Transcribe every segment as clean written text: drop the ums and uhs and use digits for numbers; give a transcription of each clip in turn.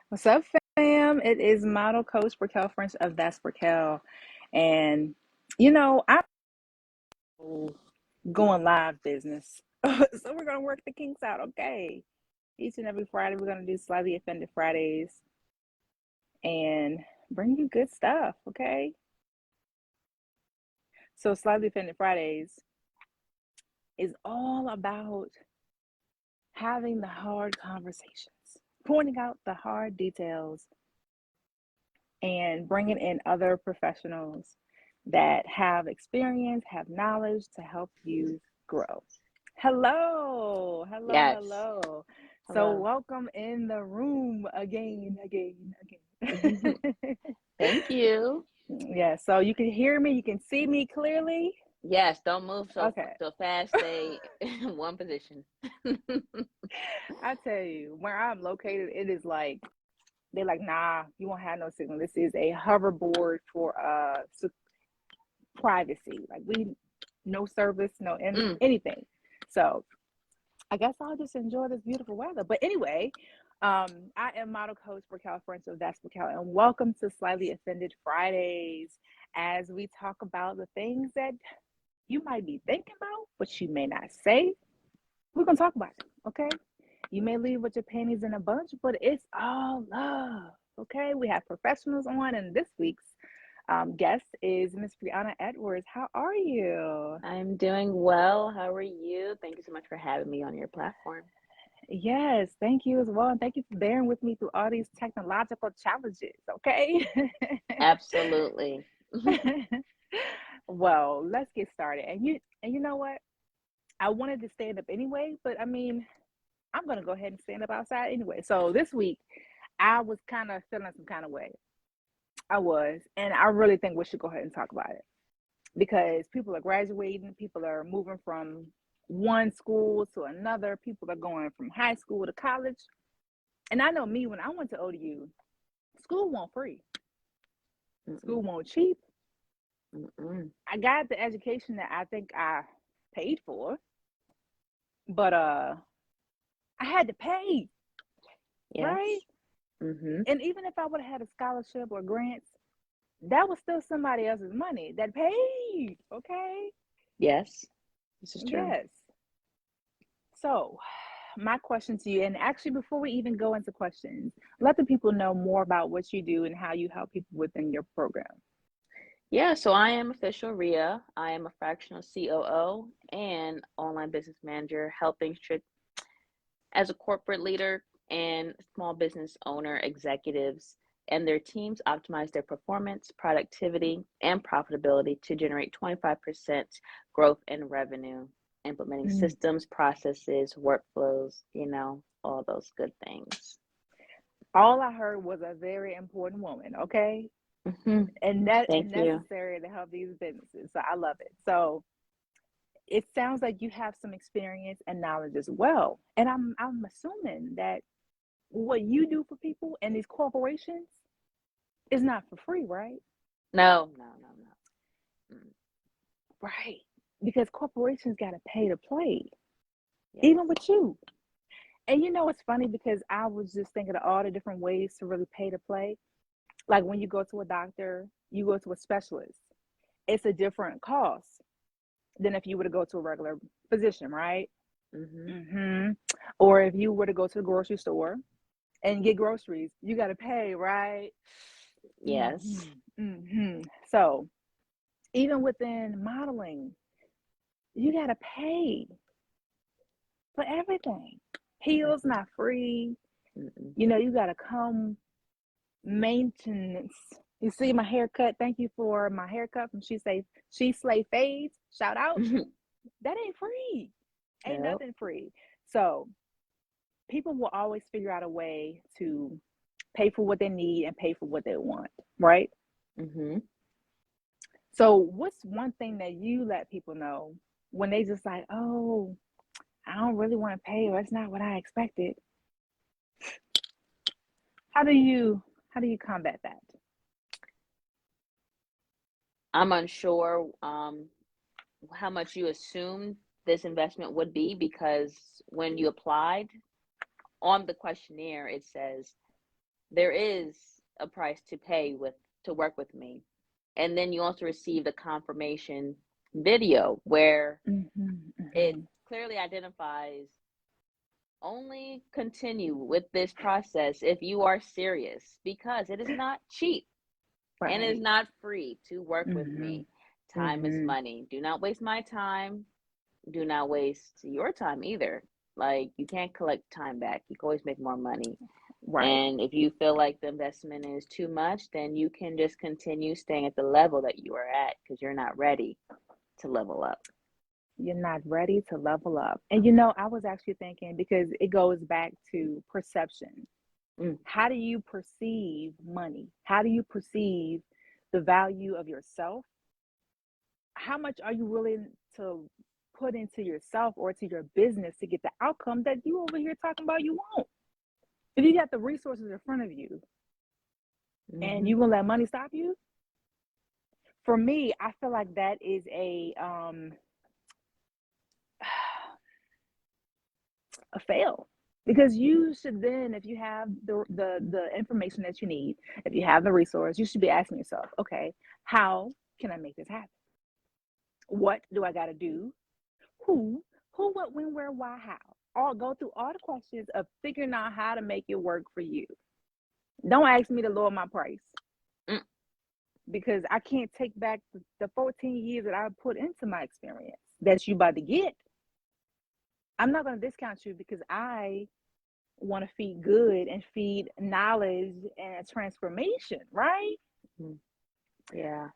What's up, fam? It is model coach Brickell, French of That's Brickell. And, I'm going live business. So we're going to work the kinks out, okay? Each and every Friday, we're going to do Slightly Offended Fridays and bring you good stuff, okay? So, Slightly Offended Fridays is all about having the hard conversations, pointing out the hard details, and bringing in other professionals that have experience, have knowledge to help you grow. Hello, hello, Yes. hello. So, Hello. welcome in the room Mhm. again. Thank you. Yeah, so you can hear me, you can see me clearly. Yes, don't move Okay. so fast. Stay in one position. I tell you, where I'm located, it is like they're like, nah, you won't have no signal. This is a hoverboard for privacy. Like we no service, no Mm. anything. So I guess I'll just enjoy this beautiful weather. But anyway, I am model coach Brickell French of That's Brickell, and welcome to Slightly Offended Fridays as we talk about the things that you might be thinking about, but you may not say. We're gonna talk about it, okay? You may leave with your panties in a bunch, but it's all love. Okay, we have professionals on, and this week's guest is Miss Brianna Edwards. How are you? I'm doing well. How are you? Thank you so much for having me on your platform. Yes, thank you as well. And thank you for bearing with me through all these technological challenges. Okay. Absolutely. Well, let's get started. And you know what? I wanted to stand up anyway, but I mean, I'm gonna go ahead and stand up outside anyway. So this week I was kind of feeling some kind of way. I was, and I really think we should go ahead and talk about it because people are graduating, people are moving from one school to another, people are going from high school to college. And I know me when I went to ODU, school wasn't free, Mm-mm, school wasn't cheap. mm-mm. I got the education that I think I paid for, but I had to pay, right? Yes. Mm-hmm. And even if I would have had a scholarship or grants, that was still somebody else's money that paid, okay? Yes. This is true. Yes. So, my question to you, and actually, before we even go into questions, let the people know more about what you do and how you help people within your program. Yeah, so I am official Ria. I am a fractional COO and online business manager, helping as a corporate leader and small business owner executives and their teams optimize their performance, productivity, and profitability to generate 25% growth in revenue, implementing Mm. systems, processes, workflows, all those good things. All I heard was a very important woman, okay, Hmm. and Thank you. necessary to help these businesses. So I love it. So it sounds like you have some experience and knowledge as well, and I'm assuming that what you do for people and these corporations is not for free, right? No, no, no, no. Mm. Right. Because corporations got to pay to play, Yes. even with you. And it's funny because I was just thinking of all the different ways to really pay to play. Like when you go to a doctor, you go to a specialist, it's a different cost than if you were to go to a regular physician, right? Hmm. Mm-hmm. Or if you were to go to the grocery store and get groceries, you got to pay, right? Mm-hmm. Yes. Mm-hmm. So even within modeling, you got to pay for everything. Heels Hmm. not free. Hmm. You got to come maintenance. You see my haircut. Thank you for my haircut from She Slay Fades. Shout out. That ain't free. Ain't Yep. nothing free. So people will always figure out a way to pay for what they need and pay for what they want, right? Hmm. So what's one thing that you let people know when they just like, oh, I don't really want to pay or it's not what I expected? How do you how do you combat that? I'm unsure how much you assumed this investment would be because when you applied on the questionnaire, it says there is a price to pay to work with me. And then you also receive the confirmation video where it Mm-hmm. clearly identifies only continue with this process if you are serious, because it is not cheap and it is Right. not free to work with Mm-hmm. me. Time is Mm-hmm. money. Do not waste my time. Do not waste your time either. Like, you can't collect time back. You can always make more money. Right. And if you feel like the investment is too much, then you can just continue staying at the level that you are at because you're not ready to level up. You're not ready to level up. And you know, I was actually thinking because it goes back to perception. Mm, How do you perceive money? How do you perceive the value of yourself? How much are you willing to put into yourself or to your business to get the outcome that you over here talking about you want? If you got the resources in front of you and mm-hmm. you gonna let money stop you? For me, I feel like that is a fail, because you should then, if you have the information that you need, if you have the resource, you should be asking yourself, okay, how can I make this happen? What do I got to do? who who, what, when, where, why, how? All go through all the questions of figuring out how to make it work for you. Don't ask me to lower my price, Mm, because I can't take back the 14 years that I put into my experience that you about to get. I'm not going to discount you because I want to feed good and feed knowledge and transformation, right? mm, yeah.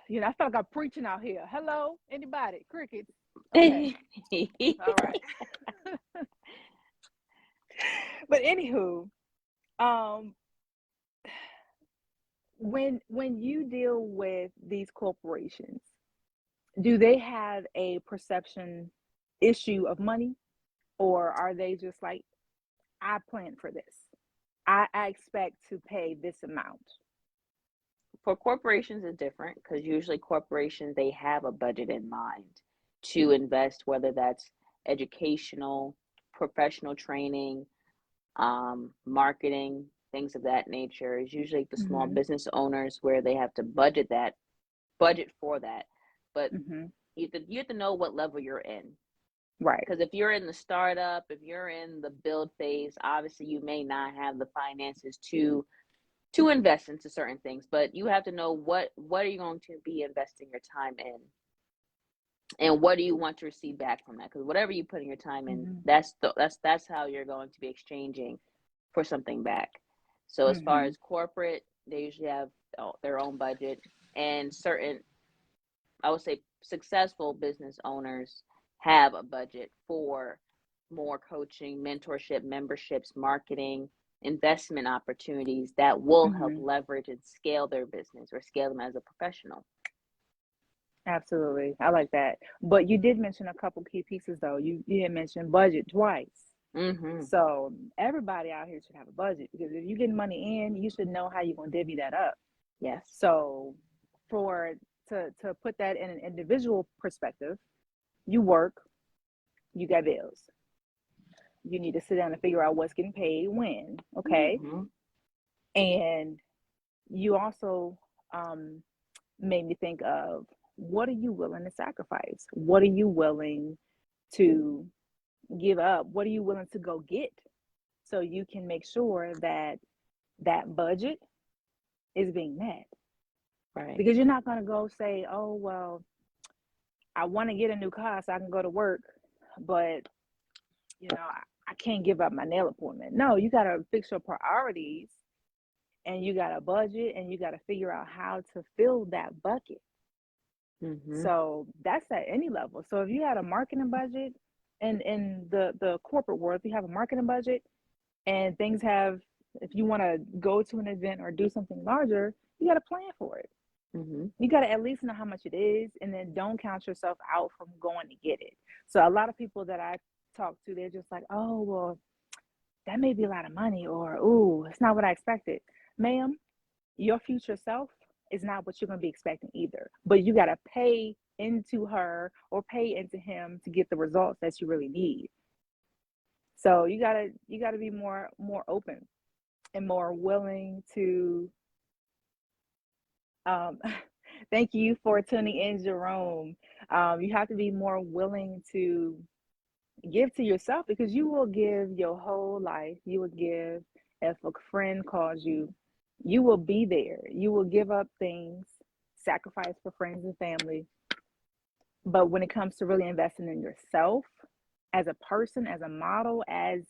You know, I feel like I'm preaching out here. Hello, anybody? Crickets. Okay, all right. But anywho, um, when you deal with these corporations, do they have a perception issue of money, or are they just like, I planned for this, I expect to pay this amount? For corporations, it's different because usually corporations, they have a budget in mind to invest, whether that's educational, professional training, marketing, things of that nature. Is usually the small Mm-hmm. business owners where they have to budget for that. But Mm-hmm. you have to know what level you're in. Right. Because if you're in the startup, if you're in the build phase, obviously you may not have the finances to invest into certain things, but you have to know what are you going to be investing your time in, and what do you want to receive back from that? Because whatever you put in your time in, Mm-hmm. that's how you're going to be exchanging for something back. So as far Mm-hmm. as corporate, they usually have their own budget, and certain, I would say, successful business owners have a budget for more coaching, mentorship, memberships, marketing, investment opportunities that will help Mm-hmm. leverage and scale their business or scale them as a professional. Absolutely, I like that. But you did mention a couple key pieces, though. You had mentioned budget twice. Mm-hmm. So everybody out here should have a budget, because if you get money in, you should know how you're gonna divvy that up. Yes. So for to put that in an individual perspective, you work, you got bills. You need to sit down and figure out what's getting paid when, okay? Mm-hmm. And you also um, made me think of, what are you willing to sacrifice? What are you willing to give up? What are you willing to go get, so you can make sure that that budget is being met? Right. Because you're not going to go say, oh, well, I want to get a new car so I can go to work, but I can't give up my nail appointment. No, you got to fix your priorities, and you got a budget, and you got to figure out how to fill that bucket. Mm-hmm. So that's at any level. So if you had a marketing budget, and in the corporate world, if you have a marketing budget and things have, if you want to go to an event or do something larger, you got to plan for it. Mm-hmm. You got to at least know how much it is, and then don't count yourself out from going to get it. So a lot of people that I talk to, they're just like, oh, well, that may be a lot of money, or, ooh, it's not what I expected. Ma'am, your future self is not what you're going to be expecting either. But you got to pay into her or pay into him to get the results that you really need. So you got to be more open. and more willing to um, thank you for tuning in, Jerome. You have to be more willing to give to yourself, because you will give your whole life. You will give. If a friend calls you, you will be there. You will give up things, sacrifice for friends and family. But when it comes to really investing in yourself as a person, as a model, as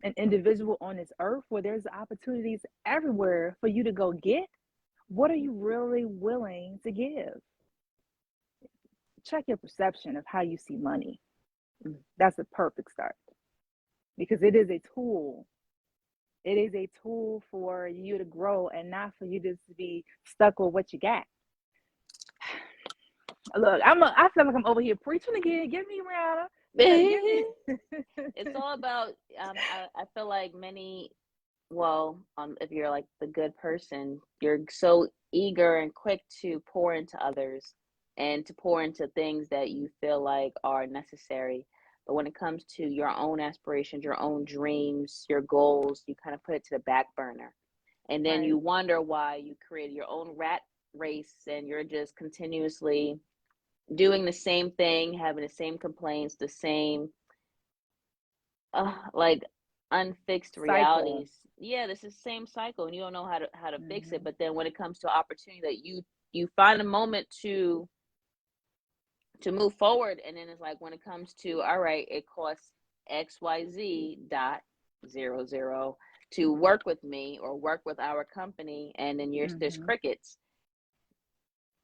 an individual on this earth, where there's opportunities everywhere for you to go get, what are you really willing to give? Check your perception of how you see money. That's a perfect start, because it is a tool. It is a tool for you to grow, and not for you just to be stuck with what you got. Look, I feel like I'm over here preaching again. Give me, Rihanna. Give me. It's all about, I feel like well, if you're like the good person, you're so eager and quick to pour into others and to pour into things that you feel like are necessary. But when it comes to your own aspirations, your own dreams, your goals, you kind of put it to the back burner. And then Right. you wonder why you created your own rat race and you're just continuously doing the same thing, having the same complaints, the same like unfixed Cycle. realities. Yeah, this is the same cycle, and you don't know how to fix it. Mm-hmm. But then when it comes to opportunity, that you find a moment to move forward, and then it's like when it comes to, all right, it costs XYZ dot 00 to work with me or work with our company, and then there's Mm-hmm. crickets.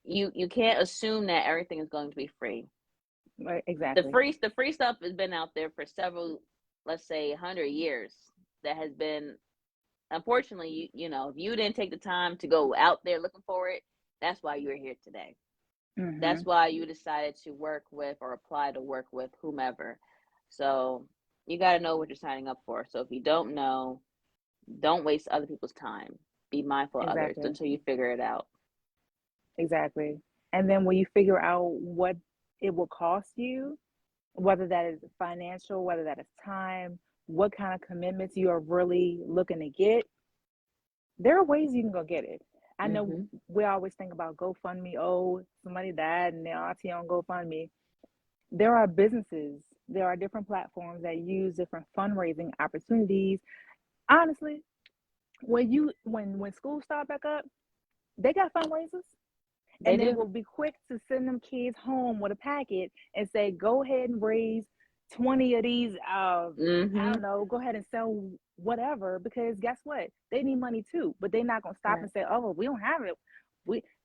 You can't assume that everything is going to be free. Right. The Exactly. free stuff has been out there for several, let's say, 100 years. That has been, unfortunately, if you didn't take the time to go out there looking for it, that's why you're here today. Mm-hmm. That's why you decided to work with or apply to work with whomever. So you got to know what you're signing up for. So if you don't know, don't waste other people's time. Be mindful of others Exactly. until you figure it out. Exactly. And then when you figure out what it will cost you, whether that is financial, whether that is time, what kind of commitments you are really looking to get, there are ways you can go get it. I know Mm-hmm. we always think about GoFundMe. Oh, somebody died and they're RT on GoFundMe. There are businesses, there are different platforms that use different fundraising opportunities. Honestly, when schools start back up, they got fundraisers, They and they do. will be quick to send them kids home with a packet and say, go ahead and raise 20 of these. I Mm-hmm. don't know, go ahead and sell whatever, because guess what? They need money too, but they're not going to stop Right. and say, oh, we don't have it.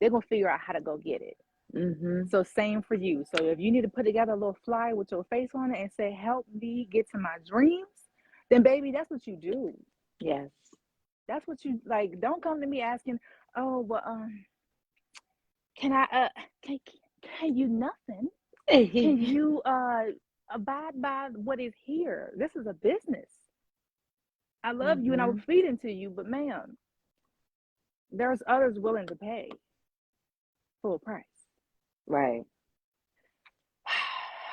They're going to figure out how to go get it. Mm-hmm. So same for you. So if you need to put together a little flyer with your face on it and say, help me get to my dreams, then baby, that's what you do. Yes. That's what you like. Don't come to me asking, oh, well, can I can you nothing? Can you abide by what is here? This is a business. I love you and I will Mm-hmm. feed into you, but ma'am, there's others willing to pay full price. Right.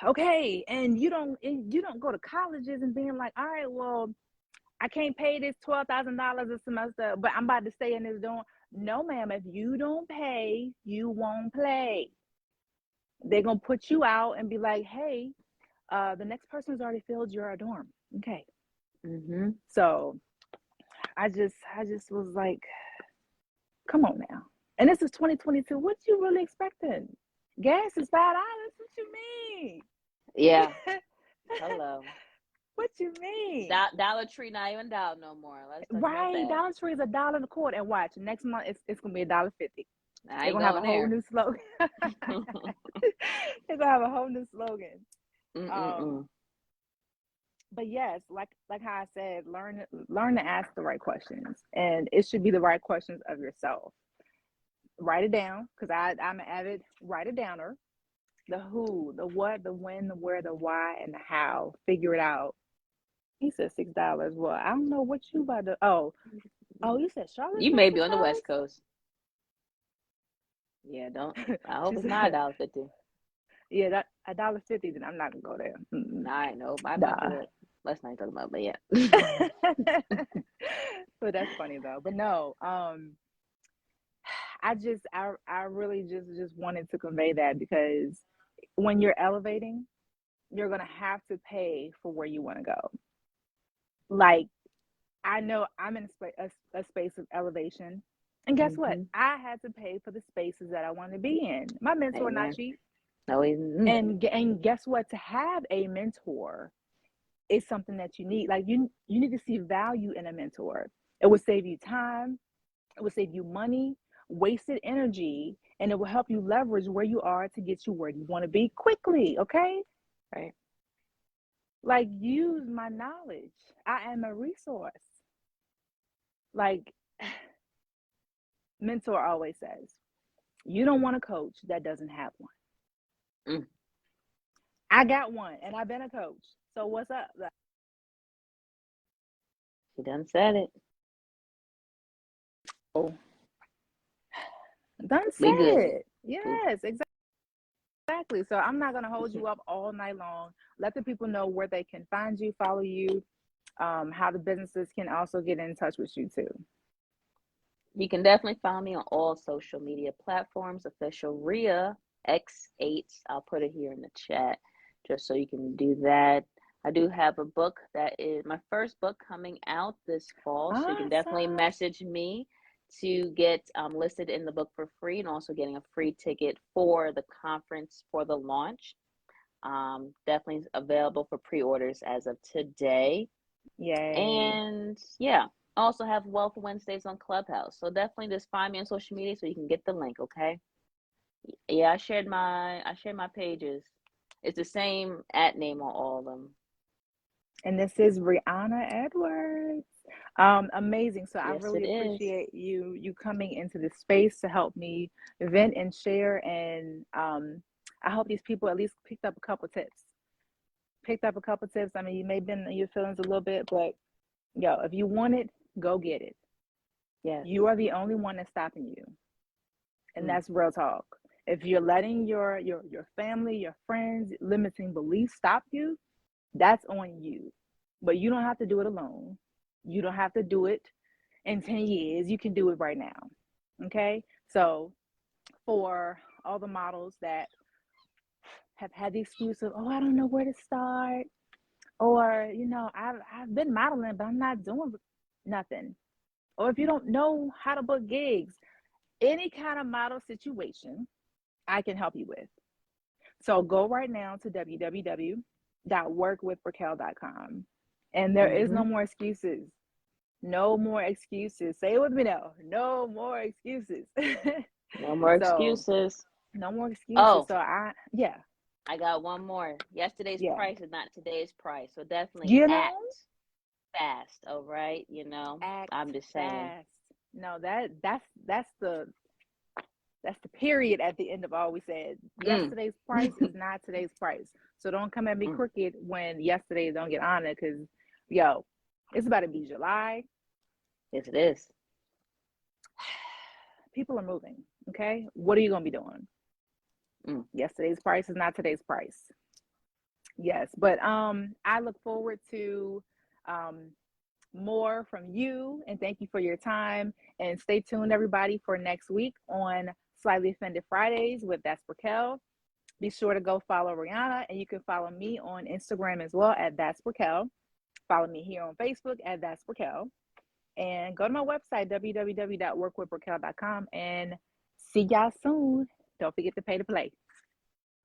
Okay, and you don't go to colleges and being like, all right, well, I can't pay this $12,000 a semester, but I'm about to stay in this dorm. No, ma'am, if you don't pay, you won't play. They're gonna put you out and be like, hey, the next person has already filled your dorm. Okay. Mm-hmm. So I just was like, come on now. And this is 2022. What you really expecting? Gas is $5. What you mean? Yeah. Hello. What you mean? Dollar Tree not even dollar no more. Let's talk about Right, that. Dollar Tree is $1.25. And watch, next month it's gonna be $1.50. I They're ain't gonna have a going whole there. new slogan. They're gonna have a whole new slogan. Um, Mm-mm-mm. but yes, like how I said, learn to ask the right questions, and it should be the right questions of yourself. Write it down, because I'm an avid write it downer. The who, the what, the when, the where, the why, and the how. Figure it out. He said $6. Well, I don't know what you about to. Oh, you said Charlotte's You got may be six on the West dollars. Coast. Yeah, don't. I She hope it's not a said, dollar fifty. "Yeah, that $1.50." Then I'm not gonna go there. Nah, I know. My Nah. country. Let's not talk about. But yeah. But that's funny though. But no, I really just wanted to convey that because when you're elevating, you're gonna have to pay for where you want to go. Like I know I'm in a space of elevation, and guess what? Mm-hmm. I had to pay for the spaces that I want to be in. My mentor not Amen. cheap, No, he's and guess what? To have a mentor is something that you need. Like you need to see value in a mentor. It will save you time. It will save you money, wasted energy, and it will help you leverage where you are to get you where you want to be quickly. Okay, right. like use my knowledge. I am a resource. Like mentor always says, you don't want a coach that doesn't have one. Mm. I got one, and I've been a coach. So what's up? She done said it. Oh, done We said good. it. Yes, exactly. So I'm not gonna hold you up all night long. Let the people know where they can find you, follow you, how the businesses can also get in touch with you too. You can definitely find me on all social media platforms, official Ria X8. I'll put it here in the chat just so you can do that. I do have a book that is my first book coming out this fall, so you can definitely Awesome. message me to get listed in the book for free and also getting a free ticket for the conference for the launch. Definitely available for pre-orders as of today. Yay. And yeah, I also have Wealth Wednesdays on Clubhouse. So definitely just find me on social media so you can get the link, okay? Yeah, I shared my pages. It's the same at name on all of them. And this is Brianna Edwards. Amazing. So I Yes, it really is. appreciate you coming into this space to help me vent and share. And I hope these people at least picked up a couple tips. Picked up a couple tips. I mean, you may have been in your feelings a little bit, but yo, if you want it, go get it. Yes. You are the only one that's stopping you. And Mm, that's real talk. If you're letting your family, your friends, limiting beliefs stop you, that's on you. But you don't have to do it alone. You don't have to do it in 10 years. You can do it right now. Okay? So, for all the models that have had the excuse of, oh, I don't know where to start, or, I've been modeling, but I'm not doing nothing. Or if you don't know how to book gigs, any kind of model situation, I can help you with. So go right now to www.workwithbrickell.com. And there is mm-hmm. no more excuses. No more excuses. Say it with me now. No more excuses. No more So excuses. no more excuses. Oh, So yeah, I got one more. Yesterday's yeah. price is not today's price. So definitely You know, act fast, all right? act I'm just saying. fast. No, that's the period at the end of all we said. Mm, Yesterday's price is not today's price. So don't come at me mm. crooked when yesterday don't get honored because, yo, it's about to be July. Yes, it is. People are moving. Okay. What are you going to be doing? Mm. Yesterday's price is not today's price. Yes. But I look forward to um, more from you and thank you for your time. And stay tuned, everybody, for next week on Slightly Offended Fridays with That's Brickell. Be sure to go follow Rihanna, and you can follow me on Instagram as well at That's Brickell. Follow me here on Facebook at That's Brickell. And go to my website, www.workwithbrickell.com, and see y'all soon. Don't forget to pay to play.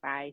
Bye.